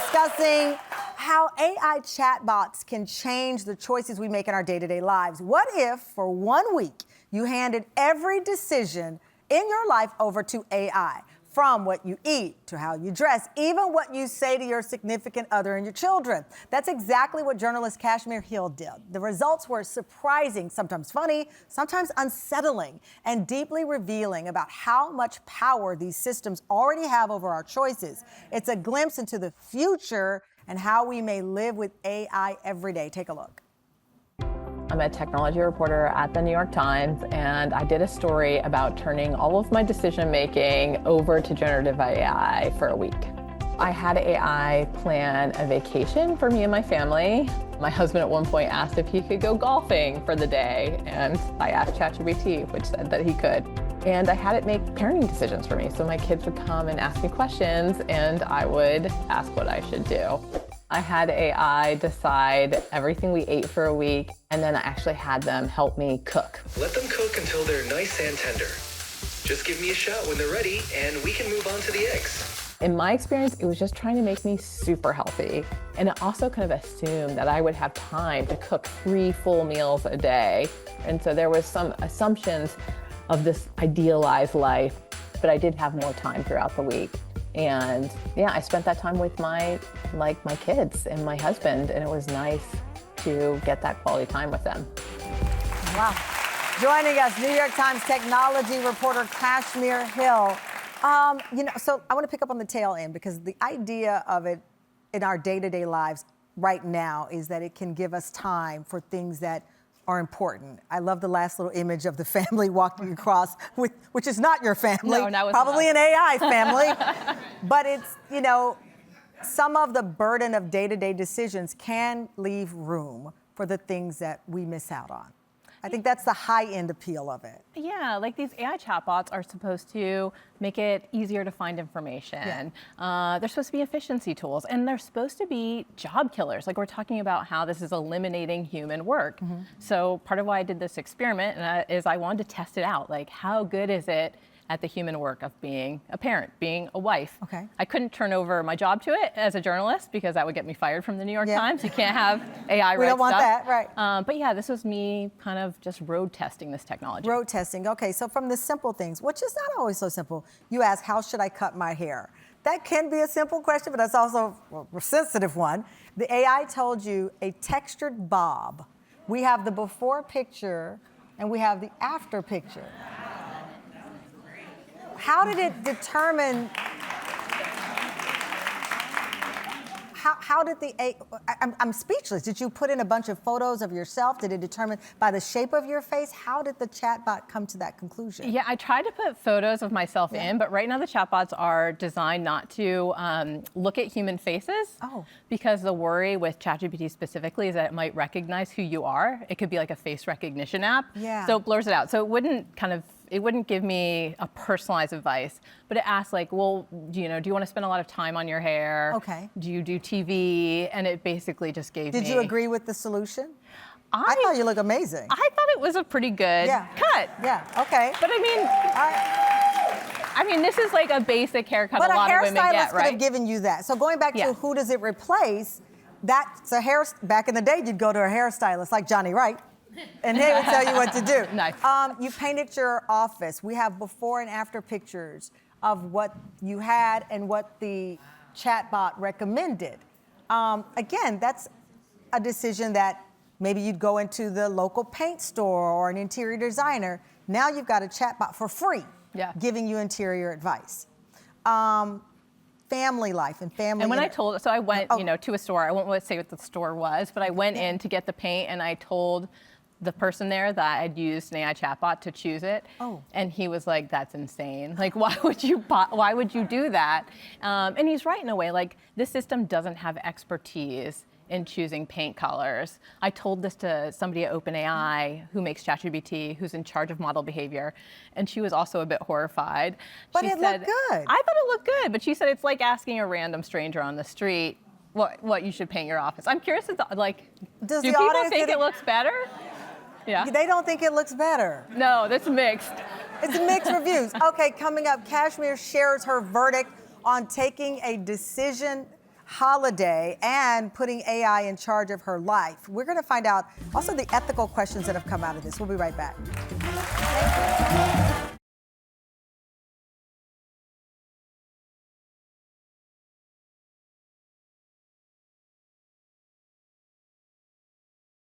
discussing how AI chatbots can change the choices we make in our day-to-day lives. What if, for 1 week, you handed every decision in your life over to AI? From what you eat to how you dress, even what you say to your significant other and your children. That's exactly what journalist Kashmir Hill did. The results were surprising, sometimes funny, sometimes unsettling, and deeply revealing about how much power these systems already have over our choices. It's a glimpse into the future and how we may live with AI every day. Take a look. I'm a technology reporter at the New York Times, and I did a story about turning all of my decision-making over to generative AI for a week. I had AI plan a vacation for me and my family. My husband at one point asked if he could go golfing for the day, and I asked ChatGPT, which said that he could. And I had it make parenting decisions for me. So my kids would come and ask me questions, and I would ask what I should do. I had AI decide everything we ate for a week, and then I actually had them help me cook. Let them cook until they're nice and tender. Just give me a shout when they're ready, and we can move on to the eggs. In my experience, it was just trying to make me super healthy. And it also kind of assumed that I would have time to cook 3 full meals a day. And so there was some assumptions of this idealized life, but I did have more time throughout the week. And yeah, I spent that time with my kids and my husband, and it was nice to get that quality time with them. Wow. Joining us, New York Times technology reporter Kashmir Hill. So I want to pick up on the tail end, because the idea of it in our day-to-day lives right now is that it can give us time for things that are important. I love the last little image of the family walking across, which is not your family. No, that was probably not. an AI family. But it's, some of the burden of day-to-day decisions can leave room for the things that we miss out on. I think that's the high-end appeal of it. Yeah, like these AI chatbots are supposed to make it easier to find information. Yeah. They're supposed to be efficiency tools, and they're supposed to be job killers. Like, we're talking about how this is eliminating human work. Mm-hmm. So part of why I did this experiment is I wanted to test it out. Like, how good is it at the human work of being a parent, being a wife? Okay. I couldn't turn over my job to it as a journalist because that would get me fired from the New York Times. You can't have AI we write don't want stuff. that, right. But yeah, this was me kind of just road testing this technology. Road testing, okay, so from the simple things, which is not always so simple, you ask, how should I cut my hair? That can be a simple question, but that's also a sensitive one. The AI told you a textured bob. We have the before picture and we have the after picture. How did it determine, how did I'm speechless. Did you put in a bunch of photos of yourself? Did it determine by the shape of your face? How did the chatbot come to that conclusion? Yeah, I tried to put photos of myself in, but right now the chatbots are designed not to look at human faces. Oh. Because the worry with ChatGPT specifically is that it might recognize who you are. It could be like a face recognition app. Yeah. So it blurs it out. So it wouldn't give me a personalized advice, but it asked like, well, do you want to spend a lot of time on your hair? Okay. Do you do TV? And it basically just gave me. Did you agree with the solution? I thought you looked amazing. I thought it was a pretty good cut. Yeah, okay. But I mean, this is like a basic haircut but a lot of women get, right? But a hairstylist could have given you that. So going back to who does it replace, that's a back in the day, you'd go to a hairstylist like Johnny Wright, and they would tell you what to do. Nice. You painted your office. We have before and after pictures of what you had and what the chatbot recommended. Again, that's a decision that maybe you'd go into the local paint store or an interior designer. Now you've got a chatbot for free giving you interior advice. Family life and family. And when I went, to a store. I won't say what the store was, but I went in to get the paint, and I told the person there that I'd used an AI chatbot to choose it. Oh. And he was like, "That's insane. Like, why would you do that?" And he's right in a way. Like, this system doesn't have expertise in choosing paint colors. I told this to somebody at OpenAI who makes ChatGPT, who's in charge of model behavior, and she was also a bit horrified. But She it said, looked good. I thought it looked good, but she said it's like asking a random stranger on the street what you should paint your office. I'm curious, do people think it looks better? Yeah. They don't think it looks better. No, that's mixed. It's mixed reviews. Okay, coming up, Kashmir shares her verdict on taking a decision holiday and putting AI in charge of her life. We're going to find out also the ethical questions that have come out of this. We'll be right back.